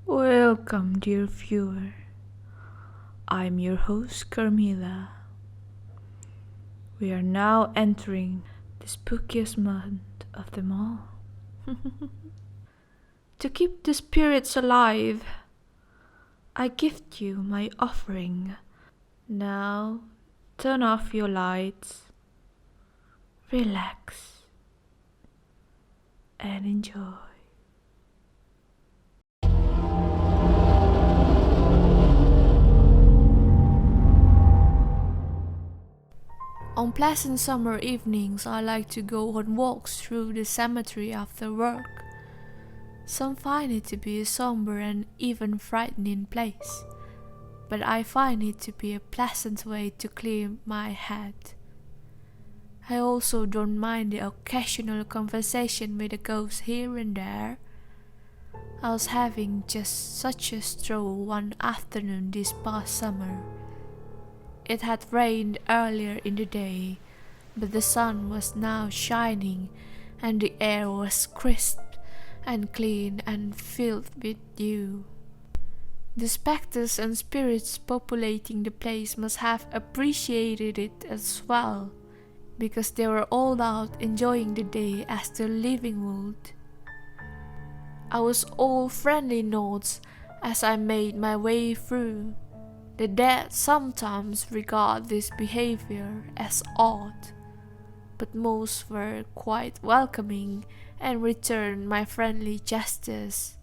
Welcome, dear viewer. I'm your host, Carmila. We are now entering the spookiest month of them all. To keep the spirits alive, I gift you my offering. Now, turn off your lights, relax, and enjoy. On pleasant summer evenings, I like to go on walks through the cemetery after work. Some find it to be a somber and even frightening place, but I find it to be a pleasant way to clear my head. I also don't mind the occasional conversation with a ghost here and there. I was having just such a stroll one afternoon this past summer. It had rained earlier in the day, but the sun was now shining and the air was crisp and clean and filled with dew. The spectres and spirits populating the place must have appreciated it as well, because they were all out enjoying the day as the living would. I was all friendly nods as I made my way through. The dead sometimes regard this behavior as odd, but most were quite welcoming and returned my friendly gestures.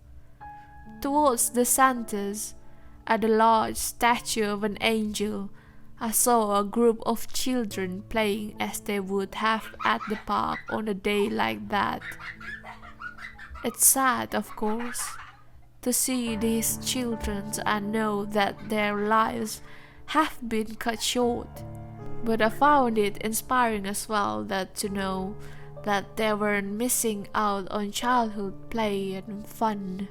Towards the centers, at a large statue of an angel, I saw a group of children playing as they would have at the park on a day like that. It's sad, of course, to see these children and know that their lives have been cut short. But I found it inspiring as well to know that they weren't missing out on childhood play and fun.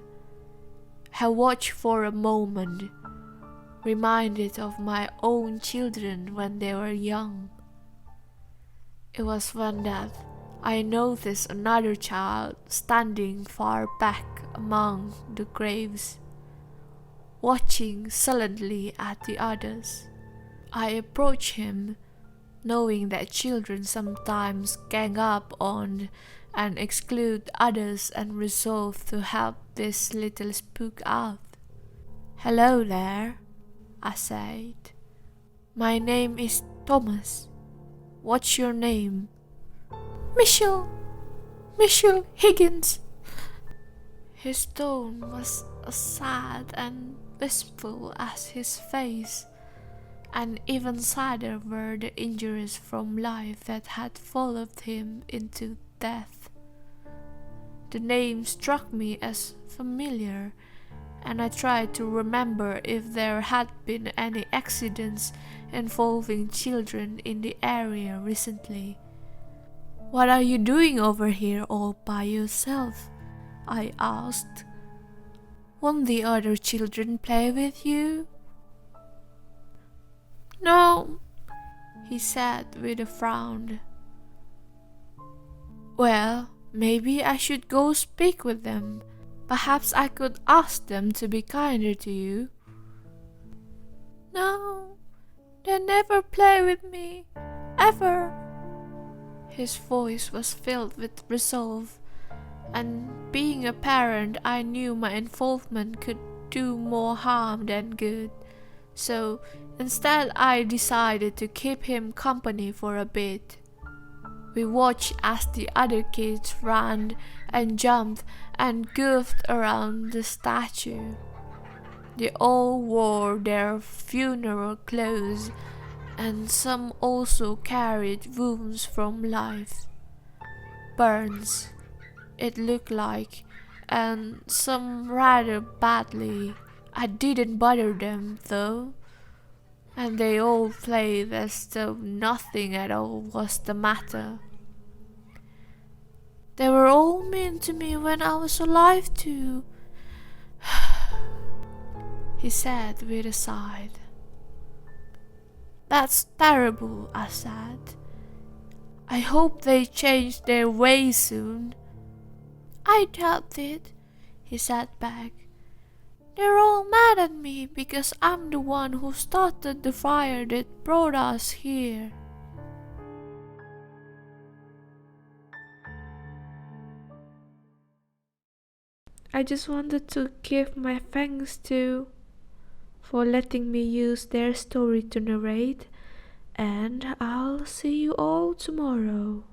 I watched for a moment, reminded of my own children when they were young. It was when that I noticed another child standing far back among the graves, watching sullenly at the others. I approached him, knowing that children sometimes gang up on and exclude others, and resolved to help this little spook out. "Hello there," I said. "My name is Thomas. What's your name?" Michelle Higgins." His tone was as sad and wistful as his face, and even sadder were the injuries from life that had followed him into death. The name struck me as familiar, and I tried to remember if there had been any accidents involving children in the area recently. "What are you doing over here all by yourself?" I asked. "Won't the other children play with you?" "No," he said with a frown. "Well, maybe I should go speak with them. Perhaps I could ask them to be kinder to you." "No, they never play with me, ever." His voice was filled with resolve, and being a parent, I knew my involvement could do more harm than good. So instead, I decided to keep him company for a bit. We watched as the other kids ran and jumped and goofed around the statue. They all wore their funeral clothes, and some also carried wounds from life. Burns, it looked like, and some rather badly. I didn't bother them though, and they all played as though nothing at all was the matter. "They were all mean to me when I was alive too," he said with a sigh. "That's terrible," I said. "I hope they change their ways soon." "I doubt it," he said back. They're all mad at me because I'm the one who started the fire that brought us here. I just wanted to give my thanks to for letting me use their story to narrate, and I'll see you all tomorrow.